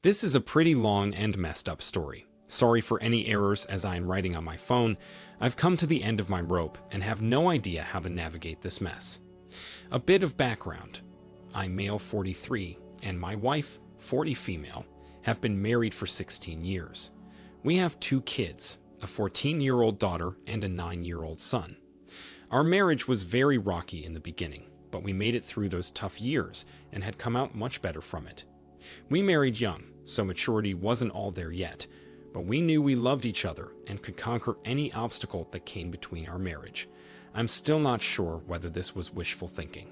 This is a pretty long and messed up story. Sorry for any errors as I am writing on my phone. I've come to the end of my rope and have no idea how to navigate this mess. A bit of background. I'm male 43 and my wife, 40 female, have been married for 16 years. We have 2 kids, a 14-year-old daughter and a 9-year-old son. Our marriage was very rocky in the beginning, but we made it through those tough years and had come out much better from it. We married young, so maturity wasn't all there yet, but we knew we loved each other and could conquer any obstacle that came between our marriage. I'm still not sure whether this was wishful thinking.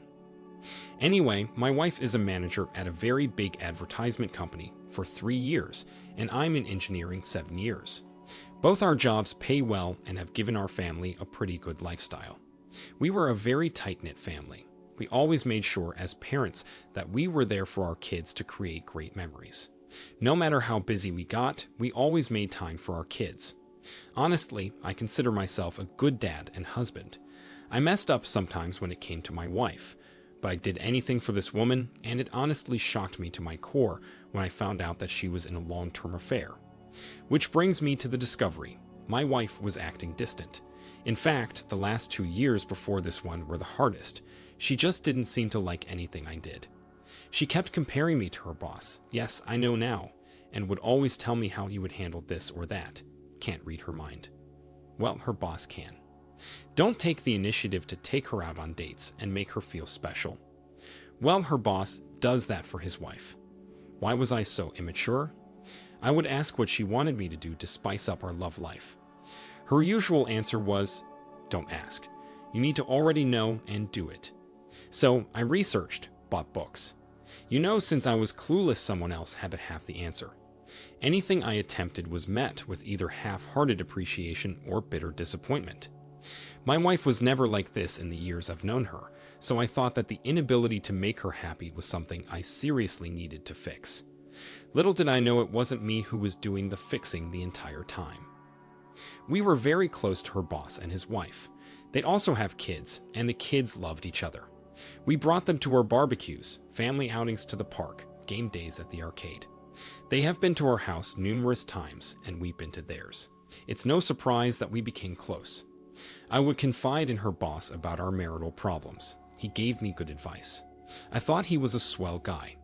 Anyway, my wife is a manager at a very big advertisement company for 3 years, and I'm in engineering 7 years. Both our jobs pay well and have given our family a pretty good lifestyle. We were a very tight-knit family. We always made sure as parents that we were there for our kids to create great memories. No matter how busy we got, we always made time for our kids. Honestly, I consider myself a good dad and husband. I messed up sometimes when it came to my wife, but I did anything for this woman, and it honestly shocked me to my core when I found out that she was in a long-term affair. Which brings me to the discovery. My wife was acting distant. In fact, the last 2 years before this one were the hardest. She just didn't seem to like anything I did. She kept comparing me to her boss. Yes, I know now, and would always tell me how he would handle this or that. Can't read her mind. Well, her boss can. Don't take the initiative to take her out on dates and make her feel special. Well, her boss does that for his wife. Why was I so immature? I would ask what she wanted me to do to spice up our love life. Her usual answer was, "Don't ask. You need to already know and do it." So I researched, bought books. Since I was clueless, someone else had to have the answer. Anything I attempted was met with either half-hearted appreciation or bitter disappointment. My wife was never like this in the years I've known her, so I thought that the inability to make her happy was something I seriously needed to fix. Little did I know it wasn't me who was doing the fixing the entire time. We were very close to her boss and his wife. They also have kids, and the kids loved each other. We brought them to our barbecues, family outings to the park, game days at the arcade. They have been to our house numerous times, and we've been to theirs. It's no surprise that we became close. I would confide in her boss about our marital problems. He gave me good advice. I thought he was a swell guy.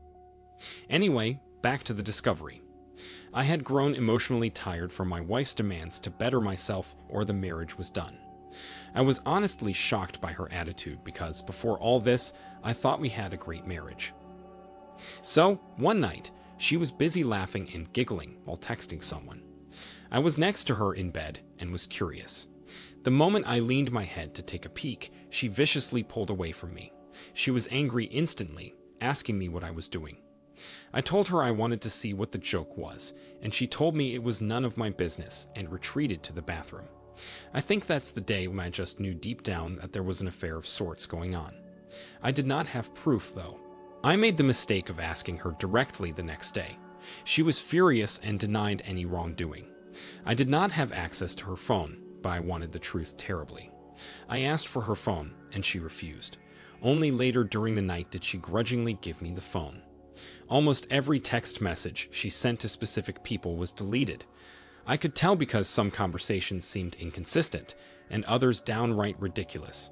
Anyway, back to the discovery. I had grown emotionally tired from my wife's demands to better myself or the marriage was done. I was honestly shocked by her attitude because before all this, I thought we had a great marriage. So, one night, she was busy laughing and giggling while texting someone. I was next to her in bed and was curious. The moment I leaned my head to take a peek, she viciously pulled away from me. She was angry instantly, asking me what I was doing. I told her I wanted to see what the joke was, and she told me it was none of my business and retreated to the bathroom. I think that's the day when I just knew deep down that there was an affair of sorts going on. I did not have proof, though. I made the mistake of asking her directly the next day. She was furious and denied any wrongdoing. I did not have access to her phone, but I wanted the truth terribly. I asked for her phone, and she refused. Only later during the night did she grudgingly give me the phone. Almost every text message she sent to specific people was deleted. I could tell because some conversations seemed inconsistent, and others downright ridiculous.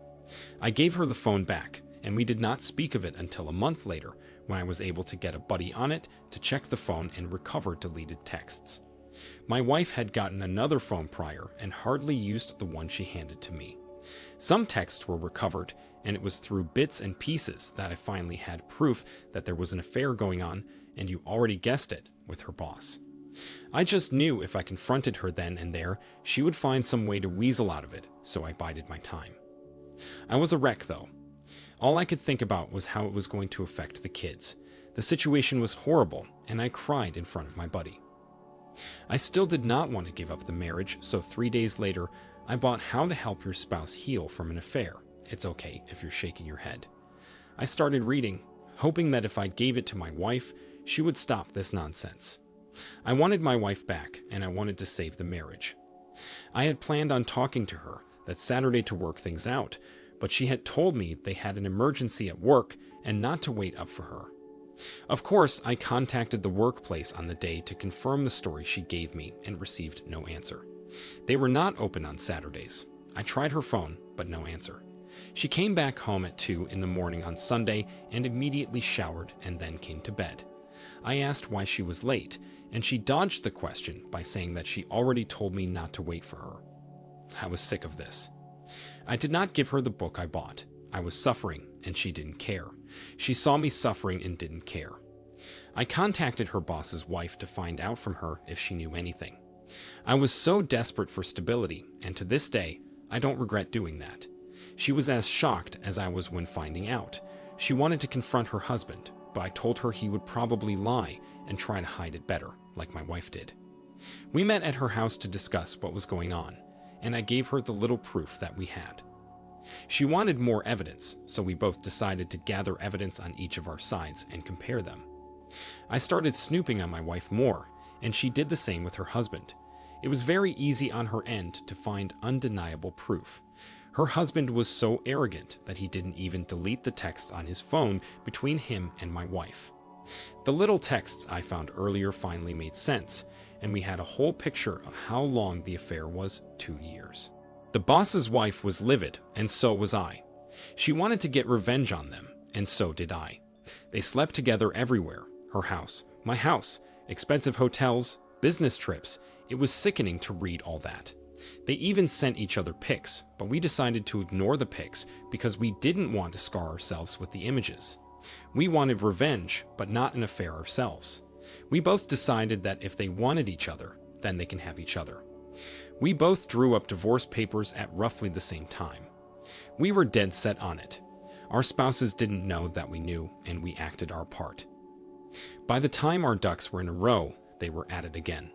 I gave her the phone back, and we did not speak of it until a month later, when I was able to get a buddy on it to check the phone and recover deleted texts. My wife had gotten another phone prior and hardly used the one she handed to me. Some texts were recovered, and it was through bits and pieces that I finally had proof that there was an affair going on, and you already guessed it, with her boss. I just knew if I confronted her then and there, she would find some way to weasel out of it, so I bided my time. I was a wreck, though. All I could think about was how it was going to affect the kids. The situation was horrible, and I cried in front of my buddy. I still did not want to give up the marriage, so 3 days later, I bought How to Help Your Spouse Heal from an Affair. It's okay if you're shaking your head. I started reading, hoping that if I gave it to my wife, she would stop this nonsense. I wanted my wife back, and I wanted to save the marriage. I had planned on talking to her that Saturday to work things out, but she had told me they had an emergency at work and not to wait up for her. Of course, I contacted the workplace on the day to confirm the story she gave me and received no answer. They were not open on Saturdays. I tried her phone, but no answer. She came back home at 2 in the morning on Sunday and immediately showered and then came to bed. I asked why she was late, and she dodged the question by saying that she already told me not to wait for her. I was sick of this. I did not give her the book I bought. I was suffering, and she didn't care. She saw me suffering and didn't care. I contacted her boss's wife to find out from her if she knew anything. I was so desperate for stability, and to this day, I don't regret doing that. She was as shocked as I was when finding out. She wanted to confront her husband, but I told her he would probably lie and try to hide it better, like my wife did. We met at her house to discuss what was going on, and I gave her the little proof that we had. She wanted more evidence, so we both decided to gather evidence on each of our sides and compare them. I started snooping on my wife more, and she did the same with her husband. It was very easy on her end to find undeniable proof. Her husband was so arrogant that he didn't even delete the texts on his phone between him and my wife. The little texts I found earlier finally made sense, and we had a whole picture of how long the affair was: 2 years. The boss's wife was livid, and so was I. She wanted to get revenge on them, and so did I. They slept together everywhere: her house, my house, expensive hotels, business trips. It was sickening to read all that. They even sent each other pics, but we decided to ignore the pics because we didn't want to scar ourselves with the images. We wanted revenge, but not an affair ourselves. We both decided that if they wanted each other, then they can have each other. We both drew up divorce papers at roughly the same time. We were dead set on it. Our spouses didn't know that we knew, and we acted our part. By the time our ducks were in a row, they were at it again.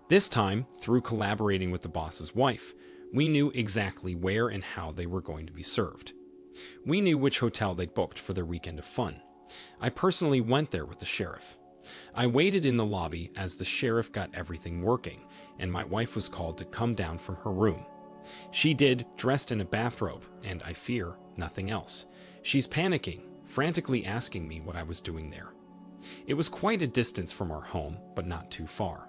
This time, through collaborating with the boss's wife, we knew exactly where and how they were going to be served. We knew which hotel they booked for their weekend of fun. I personally went there with the sheriff. I waited in the lobby as the sheriff got everything working, and my wife was called to come down from her room. She did, dressed in a bathrobe, and I fear nothing else. She's panicking, frantically asking me what I was doing there. It was quite a distance from our home, but not too far.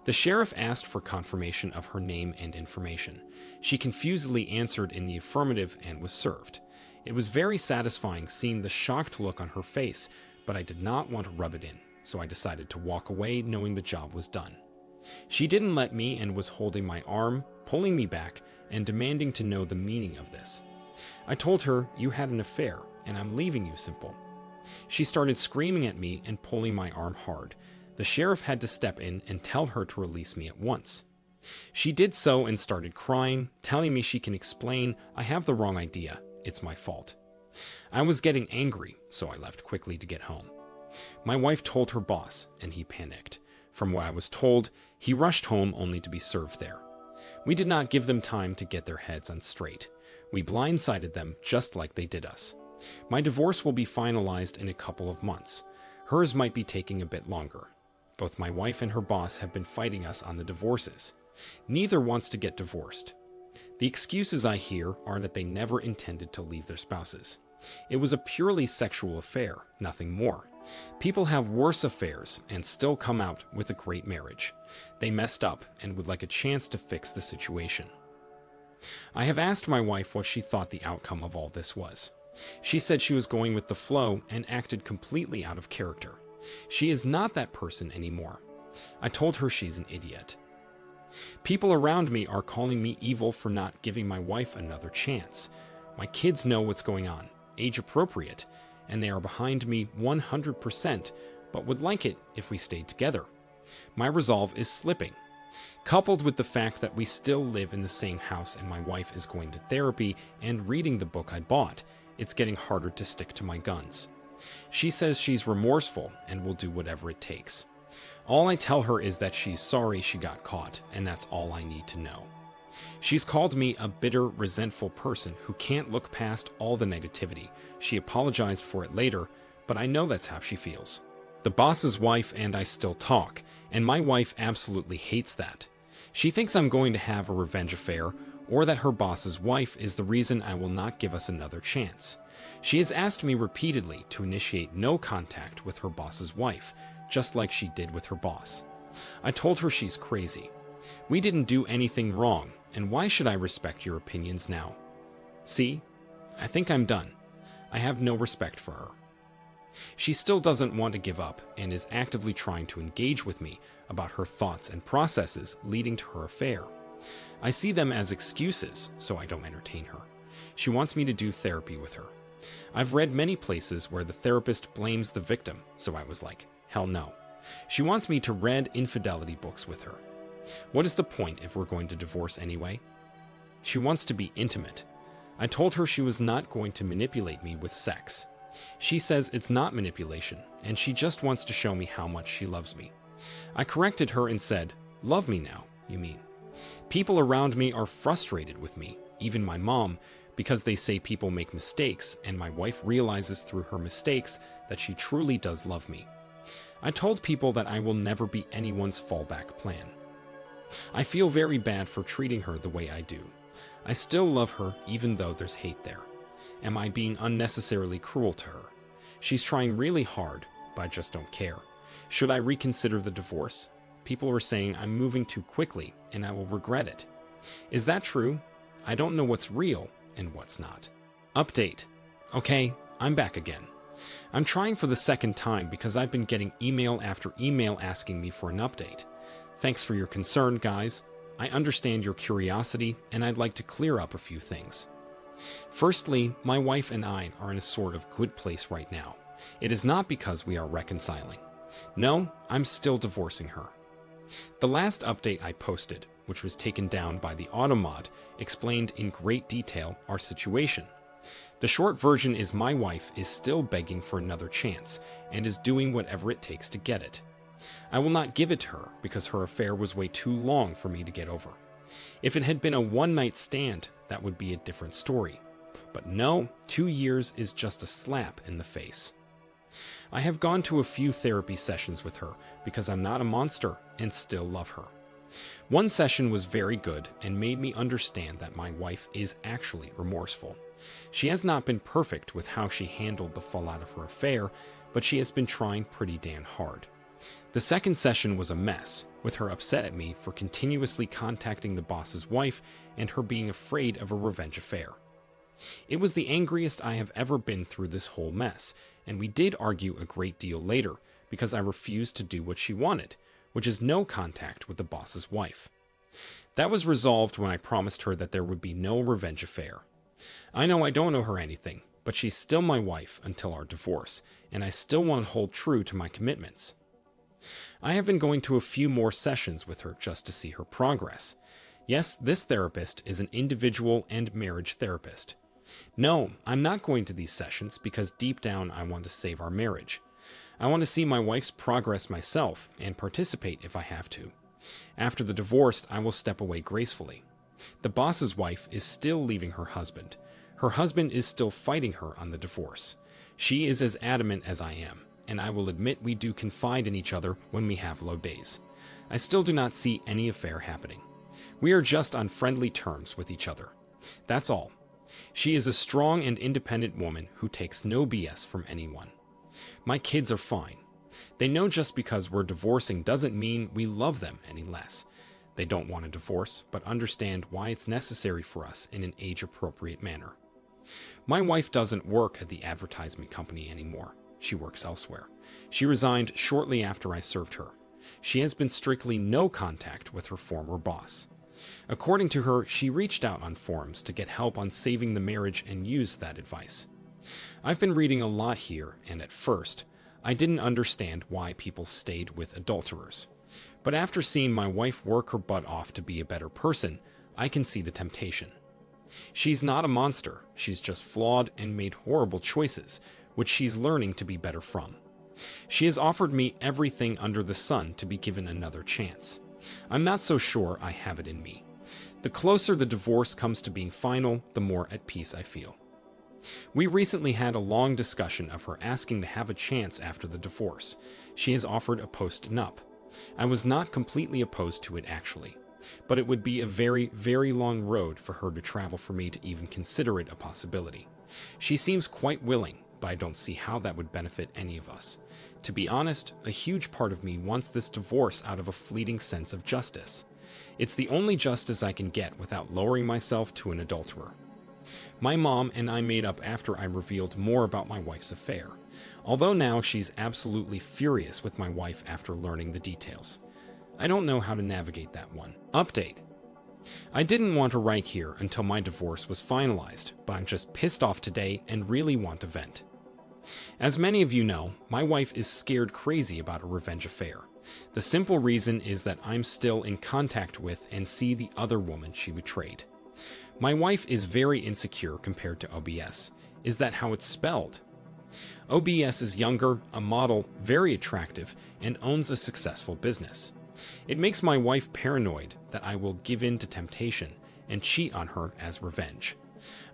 The sheriff asked for confirmation of her name and information. She confusedly answered in the affirmative and was served. It was very satisfying seeing the shocked look on her face, but I did not want to rub it in, so I decided to walk away knowing the job was done. She didn't let me and was holding my arm, pulling me back, and demanding to know the meaning of this. I told her, "You had an affair, and I'm leaving you, simple." She started screaming at me and pulling my arm hard. The sheriff had to step in and tell her to release me at once. She did so and started crying, telling me she can explain. I have the wrong idea. It's my fault. I was getting angry, so I left quickly to get home. My wife told her boss, and he panicked. From what I was told, he rushed home only to be served there. We did not give them time to get their heads on straight. We blindsided them just like they did us. My divorce will be finalized in a couple of months. Hers might be taking a bit longer. Both my wife and her boss have been fighting us on the divorces. Neither wants to get divorced. The excuses I hear are that they never intended to leave their spouses. It was a purely sexual affair, nothing more. People have worse affairs and still come out with a great marriage. They messed up and would like a chance to fix the situation. I have asked my wife what she thought the outcome of all this was. She said she was going with the flow and acted completely out of character. She is not that person anymore. I told her she's an idiot. People around me are calling me evil for not giving my wife another chance. My kids know what's going on, age appropriate, and they are behind me 100%, but would like it if we stayed together. My resolve is slipping. Coupled with the fact that we still live in the same house and my wife is going to therapy and reading the book I bought, it's getting harder to stick to my guns. She says she's remorseful and will do whatever it takes. All I tell her is that she's sorry she got caught, and that's all I need to know. She's called me a bitter, resentful person who can't look past all the negativity. She apologized for it later, but I know that's how she feels. The boss's wife and I still talk, and my wife absolutely hates that. She thinks I'm going to have a revenge affair, or that her boss's wife is the reason I will not give us another chance. She has asked me repeatedly to initiate no contact with her boss's wife, just like she did with her boss. I told her she's crazy. We didn't do anything wrong, and why should I respect your opinions now? See, I think I'm done. I have no respect for her. She still doesn't want to give up and is actively trying to engage with me about her thoughts and processes leading to her affair. I see them as excuses, so I don't entertain her. She wants me to do therapy with her. I've read many places where the therapist blames the victim, so I was like, hell no. She wants me to read infidelity books with her. What is the point if we're going to divorce anyway? She wants to be intimate. I told her she was not going to manipulate me with sex. She says it's not manipulation, and she just wants to show me how much she loves me. I corrected her and said, love me now, you mean? People around me are frustrated with me, even my mom, because they say people make mistakes, and my wife realizes through her mistakes that she truly does love me. I told people that I will never be anyone's fallback plan. I feel very bad for treating her the way I do. I still love her even though there's hate there. Am I being unnecessarily cruel to her? She's trying really hard, but I just don't care. Should I reconsider the divorce? People are saying I'm moving too quickly and I will regret it. Is that true? I don't know what's real and what's not. Update. Okay, I'm back again. I'm trying for the second time because I've been getting email after email asking me for an update. Thanks for your concern, guys. I understand your curiosity, and I'd like to clear up a few things. Firstly, my wife and I are in a sort of good place right now. It is not because we are reconciling. No, I'm still divorcing her. The last update I posted, which was taken down by the Automod, explained in great detail our situation. The short version is my wife is still begging for another chance and is doing whatever it takes to get it. I will not give it to her because her affair was way too long for me to get over. If it had been a one-night stand, that would be a different story. But no, 2 years is just a slap in the face. I have gone to a few therapy sessions with her because I'm not a monster and still love her. One session was very good and made me understand that my wife is actually remorseful. She has not been perfect with how she handled the fallout of her affair, but she has been trying pretty damn hard. The second session was a mess, with her upset at me for continuously contacting the boss's wife and her being afraid of a revenge affair. It was the angriest I have ever been through this whole mess, and we did argue a great deal later because I refused to do what she wanted, which is no contact with the boss's wife. That was resolved when I promised her that there would be no revenge affair. I know I don't owe her anything, but she's still my wife until our divorce, and I still want to hold true to my commitments. I have been going to a few more sessions with her just to see her progress. Yes, this therapist is an individual and marriage therapist. No, I'm not going to these sessions because deep down I want to save our marriage. I want to see my wife's progress myself and participate if I have to. After the divorce, I will step away gracefully. The boss's wife is still leaving her husband. Her husband is still fighting her on the divorce. She is as adamant as I am, and I will admit we do confide in each other when we have low days. I still do not see any affair happening. We are just on friendly terms with each other. That's all. She is a strong and independent woman who takes no BS from anyone. My kids are fine. They know just because we're divorcing doesn't mean we love them any less. They don't want a divorce, but understand why it's necessary for us in an age-appropriate manner. My wife doesn't work at the advertisement company anymore. She works elsewhere. She resigned shortly after I served her. She has been strictly no contact with her former boss. According to her, she reached out on forums to get help on saving the marriage and used that advice. I've been reading a lot here, and at first, I didn't understand why people stayed with adulterers. But after seeing my wife work her butt off to be a better person, I can see the temptation. She's not a monster, she's just flawed and made horrible choices, which she's learning to be better from. She has offered me everything under the sun to be given another chance. I'm not so sure I have it in me. The closer the divorce comes to being final, the more at peace I feel. We recently had a long discussion of her asking to have a chance after the divorce. She has offered a post-nup. I was not completely opposed to it actually, but it would be a very, very long road for her to travel for me to even consider it a possibility. She seems quite willing, but I don't see how that would benefit any of us. To be honest, a huge part of me wants this divorce out of a fleeting sense of justice. It's the only justice I can get without lowering myself to an adulterer. My mom and I made up after I revealed more about my wife's affair, although now she's absolutely furious with my wife after learning the details. I don't know how to navigate that one. Update. I didn't want to write here until my divorce was finalized, but I'm just pissed off today and really want to vent. As many of you know, my wife is scared crazy about a revenge affair. The simple reason is that I'm still in contact with and see the other woman she betrayed. My wife is very insecure compared to OBS. Is that how it's spelled? OBS is younger, a model, very attractive, and owns a successful business. It makes my wife paranoid that I will give in to temptation and cheat on her as revenge.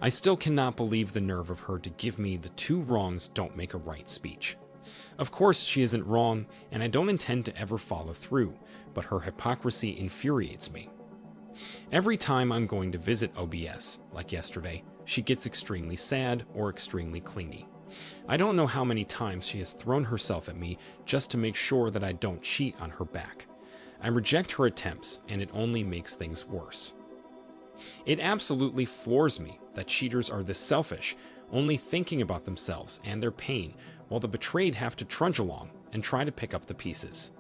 I still cannot believe the nerve of her to give me the two wrongs don't make a right speech. Of course, she isn't wrong, and I don't intend to ever follow through, but her hypocrisy infuriates me. Every time I'm going to visit OBS, like yesterday, she gets extremely sad or extremely clingy. I don't know how many times she has thrown herself at me just to make sure that I don't cheat on her back. I reject her attempts, and it only makes things worse. It absolutely floors me that cheaters are this selfish, only thinking about themselves and their pain, while the betrayed have to trudge along and try to pick up the pieces.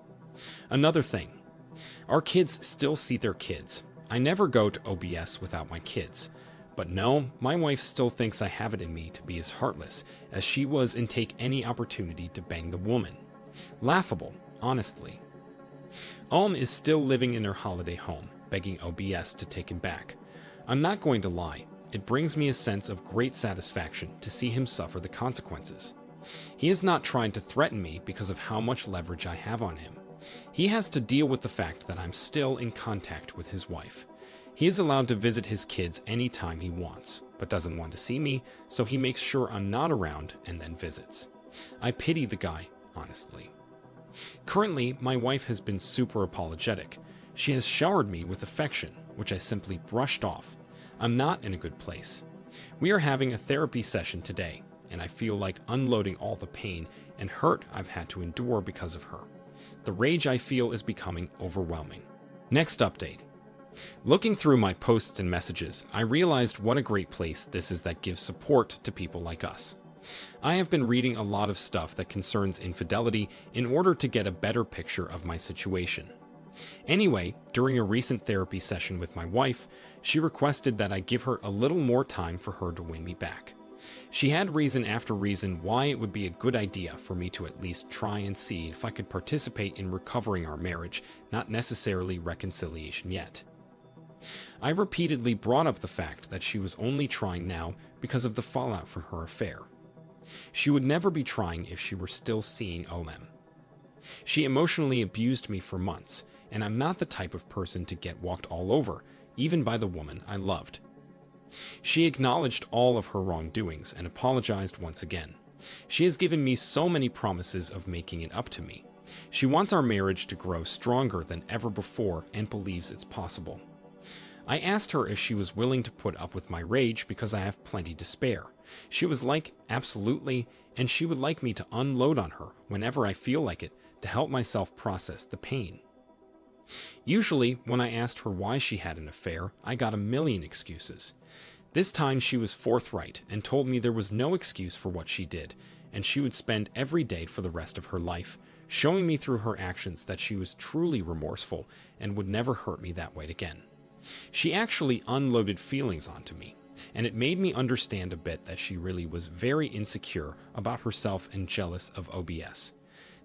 Another thing, our kids still see their kids. I never go to OBS without my kids. But no, my wife still thinks I have it in me to be as heartless as she was and take any opportunity to bang the woman. Laughable, honestly. Is still living in her holiday home, begging OBS to take him back. I'm not going to lie, it brings me a sense of great satisfaction to see him suffer the consequences. He is not trying to threaten me because of how much leverage I have on him. He has to deal with the fact that I'm still in contact with his wife. He is allowed to visit his kids anytime he wants, but doesn't want to see me, so he makes sure I'm not around and then visits. I pity the guy, honestly. Currently, my wife has been super apologetic. She has showered me with affection, which I simply brushed off. I'm not in a good place. We are having a therapy session today, and I feel like unloading all the pain and hurt I've had to endure because of her. The rage I feel is becoming overwhelming. Next update. Looking through my posts and messages, I realized what a great place this is that gives support to people like us. I have been reading a lot of stuff that concerns infidelity in order to get a better picture of my situation. Anyway, during a recent therapy session with my wife, she requested that I give her a little more time for her to win me back. She had reason after reason why it would be a good idea for me to at least try and see if I could participate in recovering our marriage, not necessarily reconciliation yet. I repeatedly brought up the fact that she was only trying now because of the fallout from her affair. She would never be trying if she were still seeing OM. She emotionally abused me for months, and I'm not the type of person to get walked all over, even by the woman I loved. She acknowledged all of her wrongdoings and apologized once again. She has given me so many promises of making it up to me. She wants our marriage to grow stronger than ever before and believes it's possible. I asked her if she was willing to put up with my rage because I have plenty to spare. She was like, absolutely, and she would like me to unload on her whenever I feel like it to help myself process the pain. Usually, when I asked her why she had an affair, I got a million excuses. This time she was forthright and told me there was no excuse for what she did, and she would spend every day for the rest of her life, showing me through her actions that she was truly remorseful and would never hurt me that way again. She actually unloaded feelings onto me, and it made me understand a bit that she really was very insecure about herself and jealous of OBS.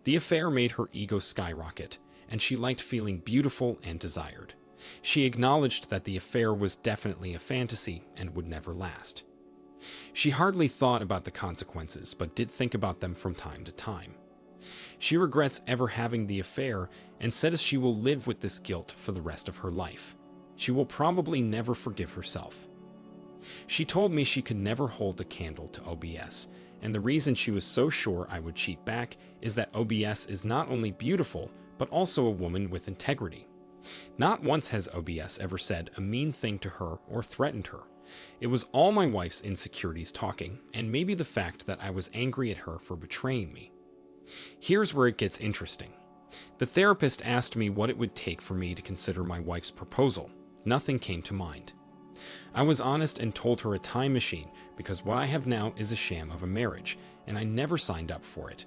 The affair made her ego skyrocket, and she liked feeling beautiful and desired. She acknowledged that the affair was definitely a fantasy and would never last. She hardly thought about the consequences, but did think about them from time to time. She regrets ever having the affair and says she will live with this guilt for the rest of her life. She will probably never forgive herself. She told me she could never hold a candle to OBS, and the reason she was so sure I would cheat back is that OBS is not only beautiful, but also a woman with integrity. Not once has OBS ever said a mean thing to her or threatened her. It was all my wife's insecurities talking, and maybe the fact that I was angry at her for betraying me. Here's where it gets interesting. The therapist asked me what it would take for me to consider my wife's proposal. Nothing came to mind. I was honest and told her a time machine because what I have now is a sham of a marriage, and I never signed up for it.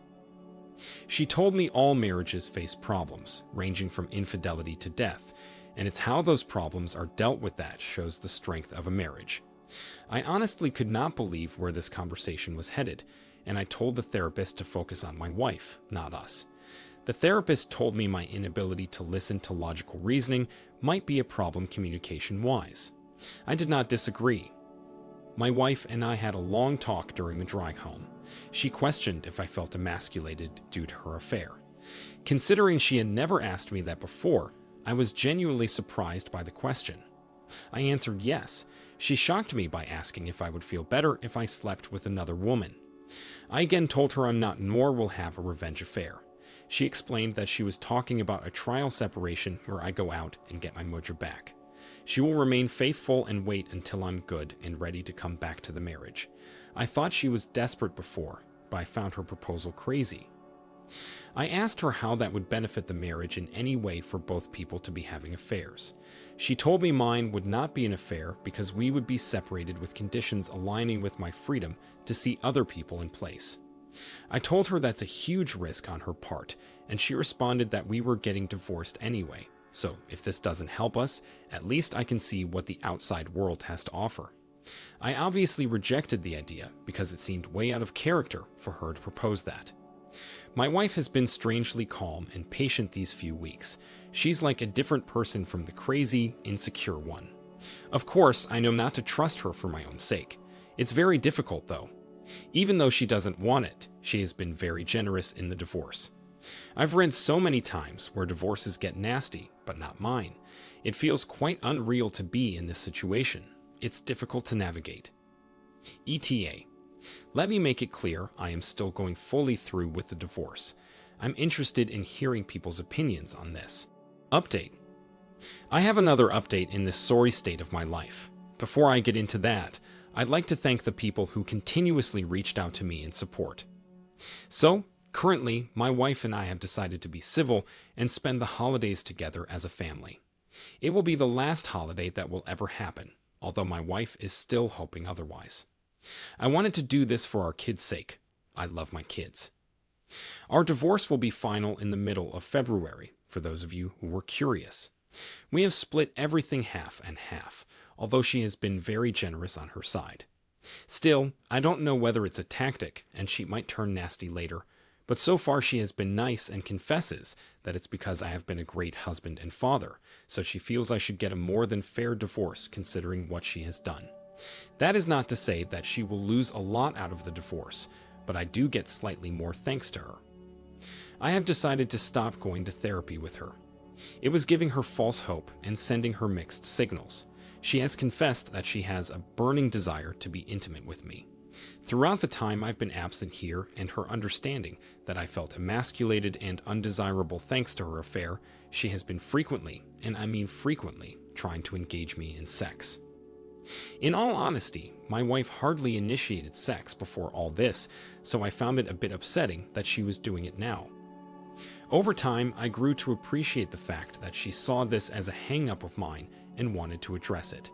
She told me all marriages face problems, ranging from infidelity to death, and it's how those problems are dealt with that shows the strength of a marriage. I honestly could not believe where this conversation was headed, and I told the therapist to focus on my wife, not us. The therapist told me my inability to listen to logical reasoning might be a problem communication-wise. I did not disagree. My wife and I had a long talk during the drive home. She questioned if I felt emasculated due to her affair. Considering she had never asked me that before, I was genuinely surprised by the question. I answered yes. She shocked me by asking if I would feel better if I slept with another woman. I again told her I'm not nor will have a revenge affair. She explained that she was talking about a trial separation where I go out and get my mojo back. She will remain faithful and wait until I'm good and ready to come back to the marriage. I thought she was desperate before, but I found her proposal crazy. I asked her how that would benefit the marriage in any way for both people to be having affairs. She told me mine would not be an affair because we would be separated with conditions aligning with my freedom to see other people in place. I told her that's a huge risk on her part, and she responded that we were getting divorced anyway. So if this doesn't help us, at least I can see what the outside world has to offer. I obviously rejected the idea because it seemed way out of character for her to propose that. My wife has been strangely calm and patient these few weeks. She's like a different person from the crazy, insecure one. Of course, I know not to trust her for my own sake. It's very difficult, though. Even though she doesn't want it, she has been very generous in the divorce. I've read so many times where divorces get nasty, but not mine. It feels quite unreal to be in this situation. It's difficult to navigate. ETA. Let me make it clear I am still going fully through with the divorce. I'm interested in hearing people's opinions on this. Update. I have another update in this sorry state of my life. Before I get into that, I'd like to thank the people who continuously reached out to me in support. So, currently, my wife and I have decided to be civil and spend the holidays together as a family. It will be the last holiday that will ever happen, although my wife is still hoping otherwise. I wanted to do this for our kids' sake. I love my kids. Our divorce will be final in the middle of February, for those of you who were curious. We have split everything half and half, although she has been very generous on her side. Still, I don't know whether it's a tactic, and she might turn nasty later, but so far she has been nice and confesses that it's because I have been a great husband and father, so she feels I should get a more than fair divorce considering what she has done. That is not to say that she will lose a lot out of the divorce, but I do get slightly more thanks to her. I have decided to stop going to therapy with her. It was giving her false hope and sending her mixed signals. She has confessed that she has a burning desire to be intimate with me. Throughout the time I've been absent here and her understanding that I felt emasculated and undesirable thanks to her affair, she has been frequently, and I mean frequently, trying to engage me in sex. In all honesty, my wife hardly initiated sex before all this, so I found it a bit upsetting that she was doing it now. Over time, I grew to appreciate the fact that she saw this as a hang-up of mine and wanted to address it.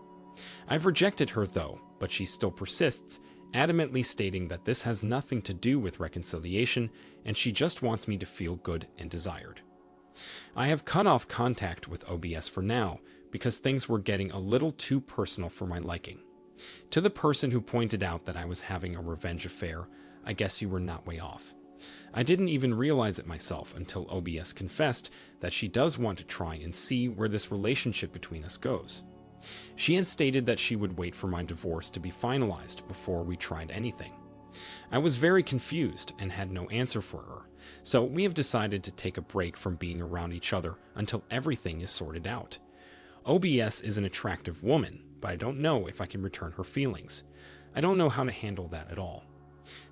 I've rejected her though, but she still persists, adamantly stating that this has nothing to do with reconciliation and she just wants me to feel good and desired. I have cut off contact with OBS for now because things were getting a little too personal for my liking. To the person who pointed out that I was having a revenge affair, I guess you were not way off. I didn't even realize it myself until OBS confessed that she does want to try and see where this relationship between us goes. She had stated that she would wait for my divorce to be finalized before we tried anything. I was very confused and had no answer for her, so we have decided to take a break from being around each other until everything is sorted out. OBS is an attractive woman, but I don't know if I can return her feelings. I don't know how to handle that at all.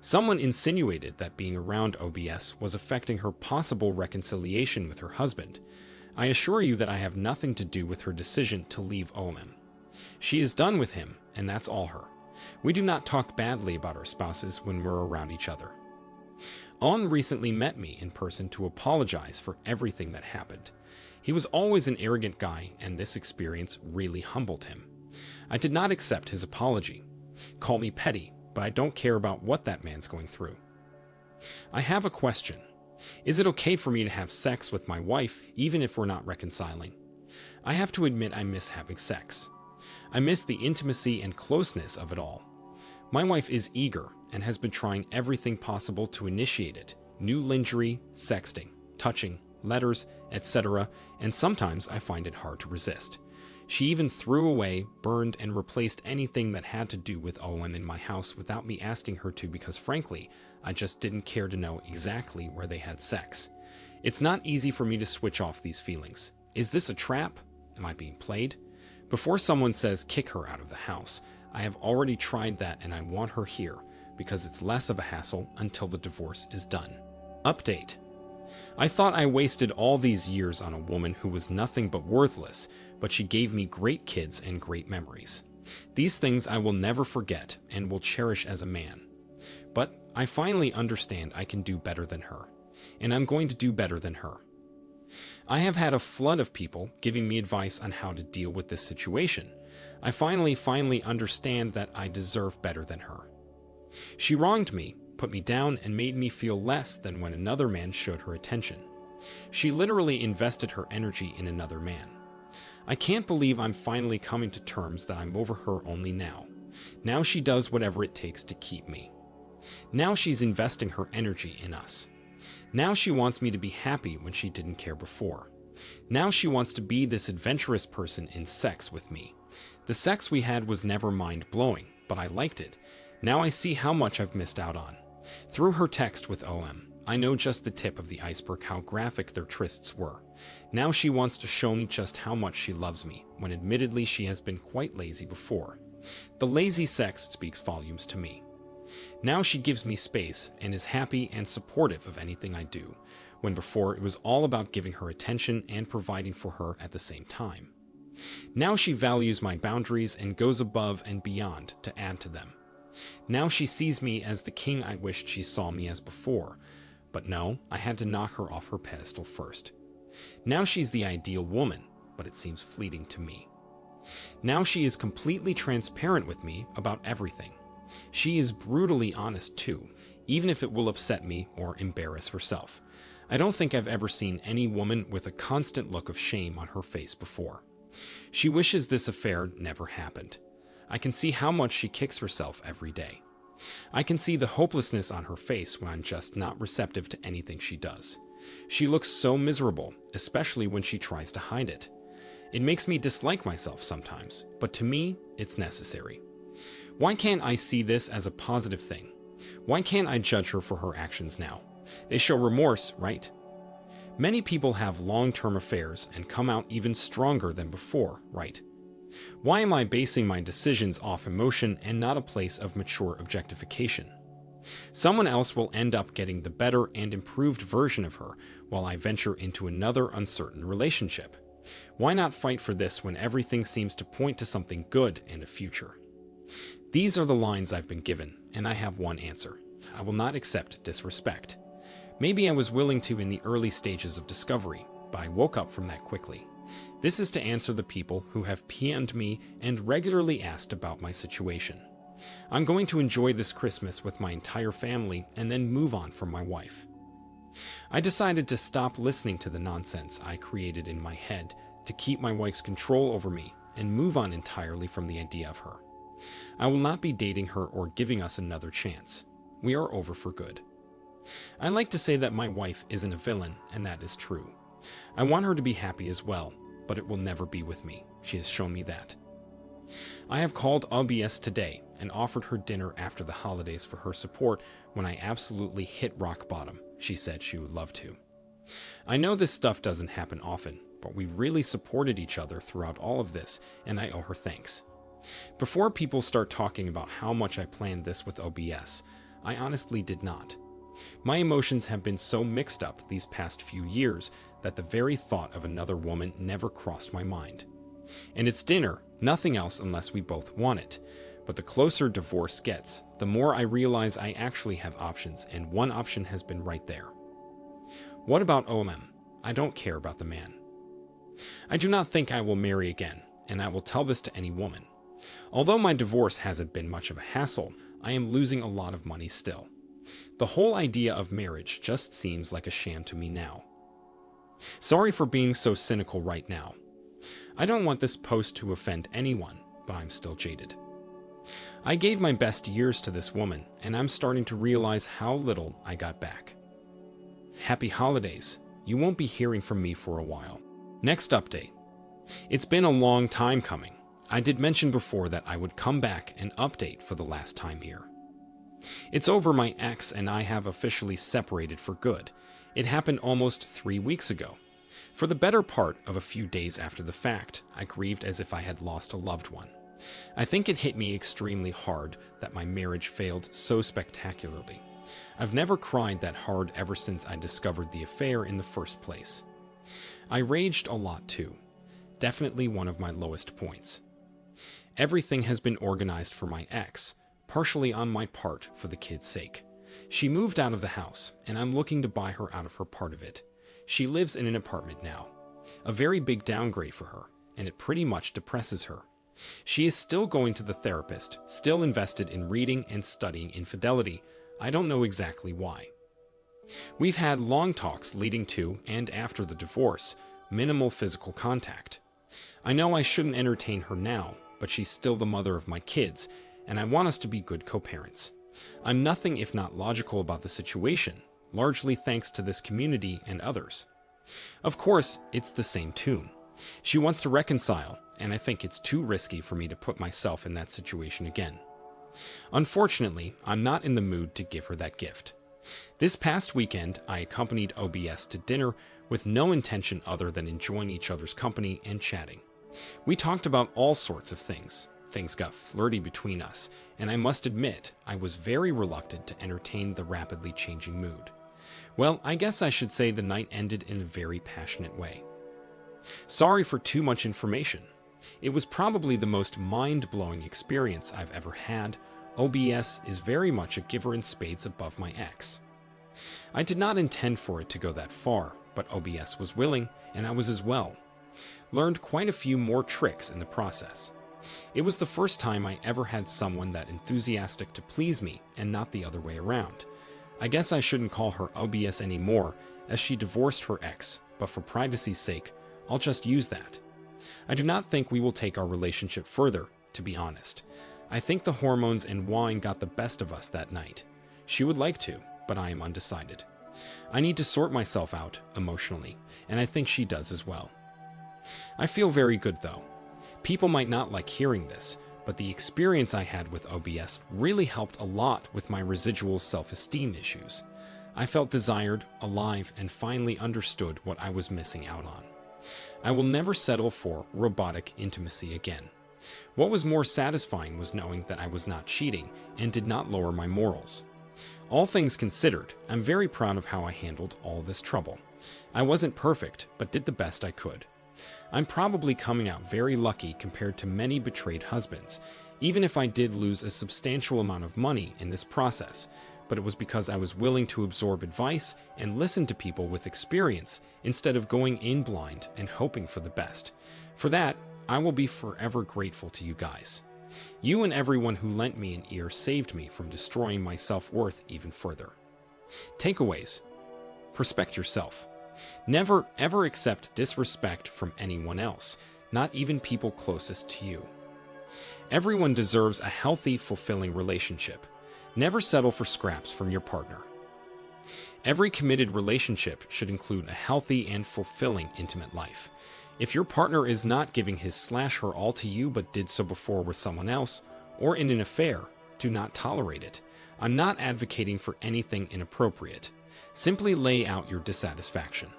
Someone insinuated that being around OBS was affecting her possible reconciliation with her husband. I assure you that I have nothing to do with her decision to leave OM. She is done with him, and that's all her. We do not talk badly about our spouses when we're around each other. Owen recently met me in person to apologize for everything that happened. He was always an arrogant guy, and this experience really humbled him. I did not accept his apology. Call me petty, but I don't care about what that man's going through. I have a question. Is it okay for me to have sex with my wife even if we're not reconciling? I have to admit I miss having sex. I miss the intimacy and closeness of it all. My wife is eager and has been trying everything possible to initiate it. New lingerie, sexting, touching, letters, etc., and sometimes I find it hard to resist. She even threw away, burned, and replaced anything that had to do with OM in my house without me asking her to because frankly, I just didn't care to know exactly where they had sex. It's not easy for me to switch off these feelings. Is this a trap? Am I being played? Before someone says kick her out of the house, I have already tried that and I want her here because it's less of a hassle until the divorce is done. Update. I thought I wasted all these years on a woman who was nothing but worthless, but she gave me great kids and great memories. These things I will never forget and will cherish as a man. But I finally understand I can do better than her, and I'm going to do better than her. I have had a flood of people giving me advice on how to deal with this situation. I finally understand that I deserve better than her. She wronged me, put me down, and made me feel less than when another man showed her attention. She literally invested her energy in another man. I can't believe I'm finally coming to terms that I'm over her only now. Now she does whatever it takes to keep me. Now she's investing her energy in us. Now she wants me to be happy when she didn't care before. Now she wants to be this adventurous person in sex with me. The sex we had was never mind-blowing, but I liked it. Now I see how much I've missed out on. Through her text with OM, I know just the tip of the iceberg how graphic their trysts were. Now she wants to show me just how much she loves me, when admittedly she has been quite lazy before. The lazy sex speaks volumes to me. Now she gives me space and is happy and supportive of anything I do, when before it was all about giving her attention and providing for her at the same time. Now she values my boundaries and goes above and beyond to add to them. Now she sees me as the king I wished she saw me as before, but no, I had to knock her off her pedestal first. Now she's the ideal woman, but it seems fleeting to me. Now she is completely transparent with me about everything. She is brutally honest too, even if it will upset me or embarrass herself. I don't think I've ever seen any woman with a constant look of shame on her face before. She wishes this affair never happened. I can see how much she kicks herself every day. I can see the hopelessness on her face when I'm just not receptive to anything she does. She looks so miserable, especially when she tries to hide it. It makes me dislike myself sometimes, but to me, it's necessary. Why can't I see this as a positive thing? Why can't I judge her for her actions now? They show remorse, right? Many people have long-term affairs and come out even stronger than before, right? Why am I basing my decisions off emotion and not a place of mature objectification? Someone else will end up getting the better and improved version of her while I venture into another uncertain relationship. Why not fight for this when everything seems to point to something good and a future? These are the lines I've been given, and I have one answer. I will not accept disrespect. Maybe I was willing to in the early stages of discovery, but I woke up from that quickly. This is to answer the people who have PM'd me and regularly asked about my situation. I'm going to enjoy this Christmas with my entire family and then move on from my wife. I decided to stop listening to the nonsense I created in my head to keep my wife's control over me and move on entirely from the idea of her. I will not be dating her or giving us another chance. We are over for good. I like to say that my wife isn't a villain, and that is true. I want her to be happy as well, but it will never be with me. She has shown me that. I have called OBS today and offered her dinner after the holidays for her support when I absolutely hit rock bottom. She said she would love to. I know this stuff doesn't happen often, but we really supported each other throughout all of this, and I owe her thanks. Before people start talking about how much I planned this with OBS, I honestly did not. My emotions have been so mixed up these past few years that the very thought of another woman never crossed my mind. And it's dinner, nothing else unless we both want it. But the closer divorce gets, the more I realize I actually have options, and one option has been right there. What about OMM? I don't care about the man. I do not think I will marry again, and I will tell this to any woman. Although my divorce hasn't been much of a hassle, I am losing a lot of money still. The whole idea of marriage just seems like a sham to me now. Sorry for being so cynical right now. I don't want this post to offend anyone, but I'm still jaded. I gave my best years to this woman, and I'm starting to realize how little I got back. Happy holidays. You won't be hearing from me for a while. Next update. It's been a long time coming. I did mention before that I would come back and update for the last time here. It's over. My ex and I have officially separated for good. It happened almost 3 weeks ago. For the better part of a few days after the fact, I grieved as if I had lost a loved one. I think it hit me extremely hard that my marriage failed so spectacularly. I've never cried that hard ever since I discovered the affair in the first place. I raged a lot too. Definitely one of my lowest points. Everything has been organized for my ex, partially on my part for the kid's sake. She moved out of the house, and I'm looking to buy her out of her part of it. She lives in an apartment now. A very big downgrade for her, and it pretty much depresses her. She is still going to the therapist, still invested in reading and studying infidelity. I don't know exactly why. We've had long talks leading to and after the divorce, minimal physical contact. I know I shouldn't entertain her now, but she's still the mother of my kids, and I want us to be good co-parents. I'm nothing if not logical about the situation, largely thanks to this community and others. Of course, it's the same tune. She wants to reconcile, and I think it's too risky for me to put myself in that situation again. Unfortunately, I'm not in the mood to give her that gift. This past weekend, I accompanied OBS to dinner with no intention other than enjoying each other's company and chatting. We talked about all sorts of things. Things got flirty between us, and I must admit, I was very reluctant to entertain the rapidly changing mood. Well, I guess I should say the night ended in a very passionate way. Sorry for too much information. It was probably the most mind-blowing experience I've ever had. OBS is very much a giver in spades above my ex. I did not intend for it to go that far, but OBS was willing, and I was as well. Learned quite a few more tricks in the process. It was the first time I ever had someone that enthusiastic to please me, and not the other way around. I guess I shouldn't call her OBS anymore, as she divorced her ex, but for privacy's sake, I'll just use that. I do not think we will take our relationship further, to be honest. I think the hormones and wine got the best of us that night. She would like to, but I am undecided. I need to sort myself out emotionally, and I think she does as well. I feel very good though. People might not like hearing this, but the experience I had with OBS really helped a lot with my residual self-esteem issues. I felt desired, alive, and finally understood what I was missing out on. I will never settle for robotic intimacy again. What was more satisfying was knowing that I was not cheating and did not lower my morals. All things considered, I'm very proud of how I handled all this trouble. I wasn't perfect, but did the best I could. I'm probably coming out very lucky compared to many betrayed husbands, even if I did lose a substantial amount of money in this process, but it was because I was willing to absorb advice and listen to people with experience instead of going in blind and hoping for the best. For that, I will be forever grateful to you guys. You and everyone who lent me an ear saved me from destroying my self-worth even further. Takeaways. Respect yourself. Never, ever accept disrespect from anyone else, not even people closest to you. Everyone deserves a healthy, fulfilling relationship. Never settle for scraps from your partner. Every committed relationship should include a healthy and fulfilling intimate life. If your partner is not giving his/her all to you but did so before with someone else, or in an affair, do not tolerate it. I'm not advocating for anything inappropriate. Simply lay out your dissatisfaction.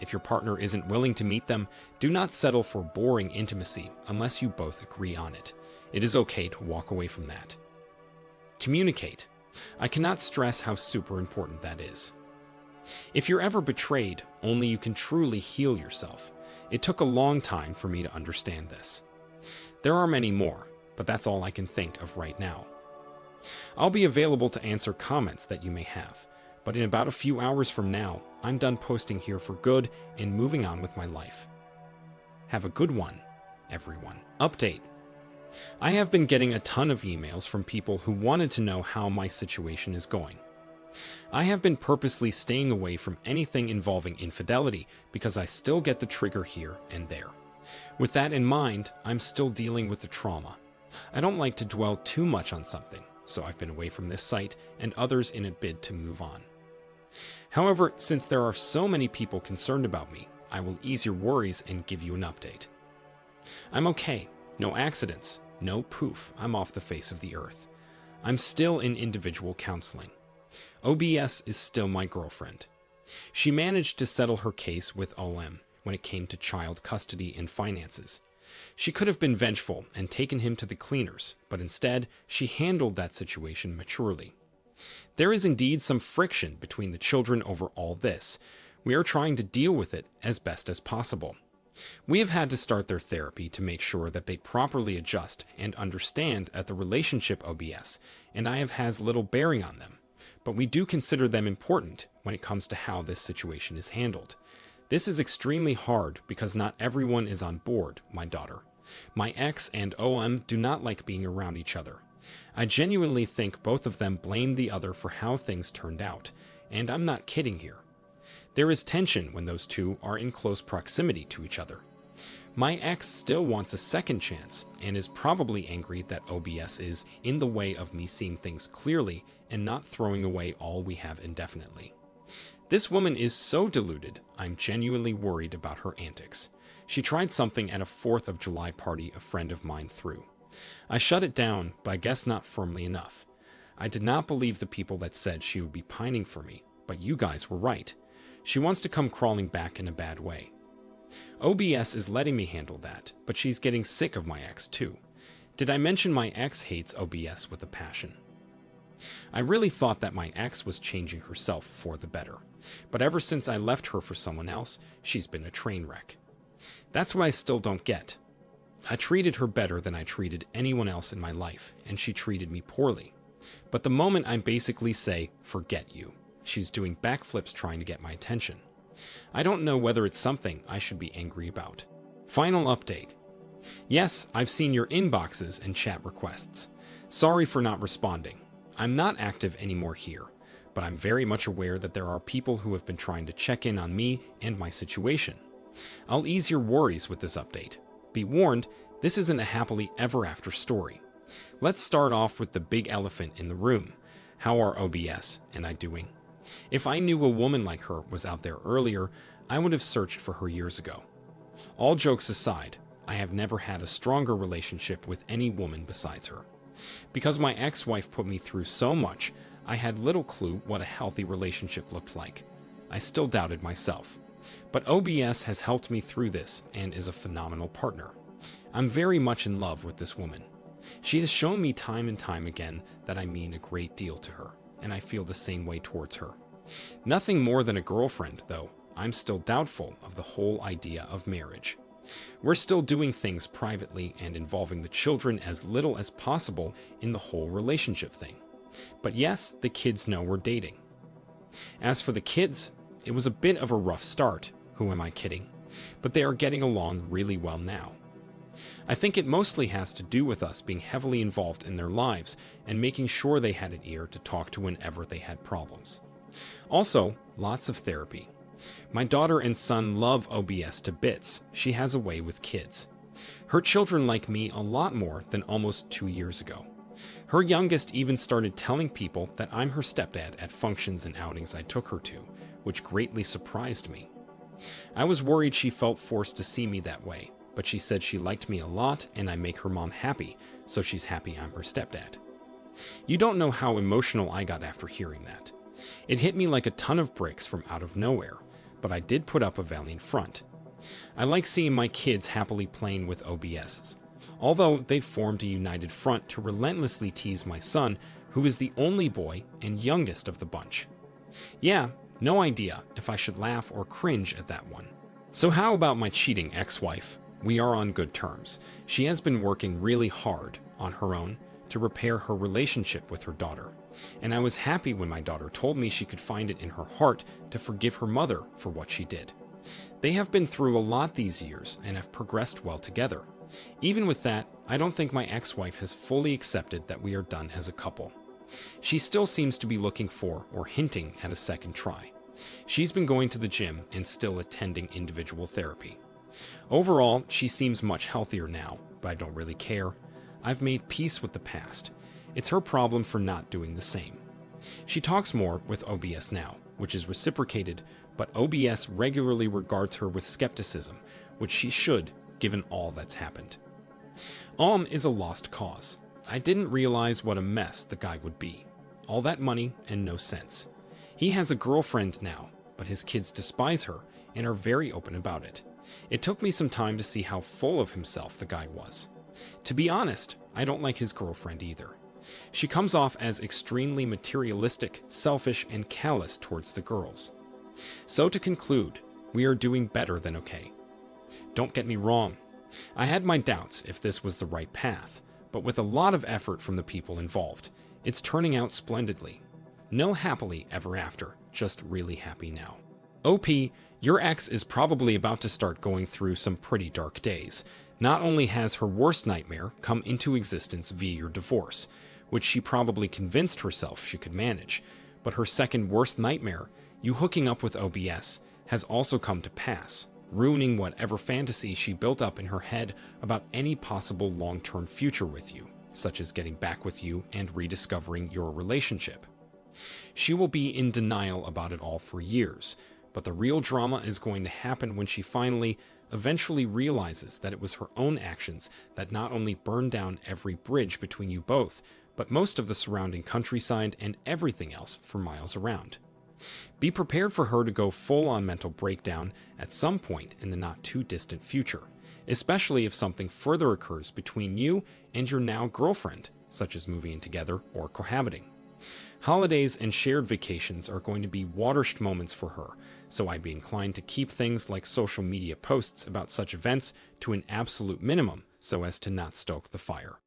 If your partner isn't willing to meet them, do not settle for boring intimacy unless you both agree on it. It is okay to walk away from that. Communicate. I cannot stress how super important that is. If you're ever betrayed, only you can truly heal yourself. It took a long time for me to understand this. There are many more, but that's all I can think of right now. I'll be available to answer comments that you may have, but in about a few hours from now, I'm done posting here for good and moving on with my life. Have a good one, everyone. Update. I have been getting a ton of emails from people who wanted to know how my situation is going. I have been purposely staying away from anything involving infidelity because I still get the trigger here and there. With that in mind, I'm still dealing with the trauma. I don't like to dwell too much on something, so I've been away from this site and others in a bid to move on. However, since there are so many people concerned about me, I will ease your worries and give you an update. I'm okay. No accidents. No poof. I'm off the face of the earth. I'm still in individual counseling. OBS is still my girlfriend. She managed to settle her case with OM when it came to child custody and finances. She could have been vengeful and taken him to the cleaners, but instead, she handled that situation maturely. There is indeed some friction between the children over all this. We are trying to deal with it as best as possible. We have had to start their therapy to make sure that they properly adjust and understand that the relationship OBS and I have has little bearing on them, but we do consider them important when it comes to how this situation is handled. This is extremely hard because not everyone is on board, my daughter. My ex and OM do not like being around each other. I genuinely think both of them blame the other for how things turned out, and I'm not kidding here. There is tension when those two are in close proximity to each other. My ex still wants a second chance and is probably angry that OBS is in the way of me seeing things clearly and not throwing away all we have indefinitely. This woman is so deluded, I'm genuinely worried about her antics. She tried something at a 4th of July party a friend of mine threw. I shut it down, but I guess not firmly enough. I did not believe the people that said she would be pining for me, but you guys were right. She wants to come crawling back in a bad way. OBS is letting me handle that, but she's getting sick of my ex too. Did I mention my ex hates OBS with a passion? I really thought that my ex was changing herself for the better, but ever since I left her for someone else, she's been a train wreck. That's what I still don't get. I treated her better than I treated anyone else in my life, and she treated me poorly. But the moment I basically say, forget you, she's doing backflips trying to get my attention. I don't know whether it's something I should be angry about. Final update. Yes, I've seen your inboxes and chat requests. Sorry for not responding. I'm not active anymore here, but I'm very much aware that there are people who have been trying to check in on me and my situation. I'll ease your worries with this update. Be warned, this isn't a happily ever after story. Let's start off with the big elephant in the room. How are OBS and I doing? If I knew a woman like her was out there earlier, I would have searched for her years ago. All jokes aside, I have never had a stronger relationship with any woman besides her. Because my ex-wife put me through so much, I had little clue what a healthy relationship looked like. I still doubted myself. But OBS has helped me through this and is a phenomenal partner. I'm very much in love with this woman. She has shown me time and time again that I mean a great deal to her, and I feel the same way towards her. Nothing more than a girlfriend, though. I'm still doubtful of the whole idea of marriage. We're still doing things privately and involving the children as little as possible in the whole relationship thing. But yes, the kids know we're dating. As for the kids, it was a bit of a rough start, who am I kidding? But they are getting along really well now. I think it mostly has to do with us being heavily involved in their lives and making sure they had an ear to talk to whenever they had problems. Also, lots of therapy. My daughter and son love OBS to bits. She has a way with kids. Her children like me a lot more than almost 2 years ago. Her youngest even started telling people that I'm her stepdad at functions and outings I took her to, which greatly surprised me. I was worried she felt forced to see me that way, but she said she liked me a lot and I make her mom happy, so she's happy I'm her stepdad. You don't know how emotional I got after hearing that. It hit me like a ton of bricks from out of nowhere, but I did put up a valiant front. I like seeing my kids happily playing with OBSs, although they've formed a united front to relentlessly tease my son, who is the only boy and youngest of the bunch. Yeah, No idea if I should laugh or cringe at that one. So how about my cheating ex-wife? We are on good terms. She has been working really hard on her own to repair her relationship with her daughter. And I was happy when my daughter told me she could find it in her heart to forgive her mother for what she did. They have been through a lot these years and have progressed well together. Even with that, I don't think my ex-wife has fully accepted that we are done as a couple. She still seems to be looking for or hinting at a second try. She's been going to the gym and still attending individual therapy. Overall, she seems much healthier now, but I don't really care. I've made peace with the past. It's her problem for not doing the same. She talks more with OBS now, which is reciprocated, but OBS regularly regards her with skepticism, which she should, given all that's happened. Is a lost cause. I didn't realize what a mess the guy would be. All that money and no sense. He has a girlfriend now, but his kids despise her and are very open about it. It took me some time to see how full of himself the guy was. To be honest, I don't like his girlfriend either. She comes off as extremely materialistic, selfish, and callous towards the girls. So to conclude, we are doing better than okay. Don't get me wrong. I had my doubts if this was the right path, but with a lot of effort from the people involved, it's turning out splendidly. No happily ever after, just really happy now. OP, your ex is probably about to start going through some pretty dark days. Not only has her worst nightmare come into existence via your divorce, which she probably convinced herself she could manage, but her second worst nightmare, you hooking up with OBS, has also come to pass, ruining whatever fantasy she built up in her head about any possible long-term future with you, such as getting back with you and rediscovering your relationship. She will be in denial about it all for years, but the real drama is going to happen when she finally, eventually realizes that it was her own actions that not only burned down every bridge between you both, but most of the surrounding countryside and everything else for miles around. Be prepared for her to go full-on mental breakdown at some point in the not-too-distant future, especially if something further occurs between you and your now girlfriend, such as moving in together or cohabiting. Holidays and shared vacations are going to be watershed moments for her, so I'd be inclined to keep things like social media posts about such events to an absolute minimum so as to not stoke the fire.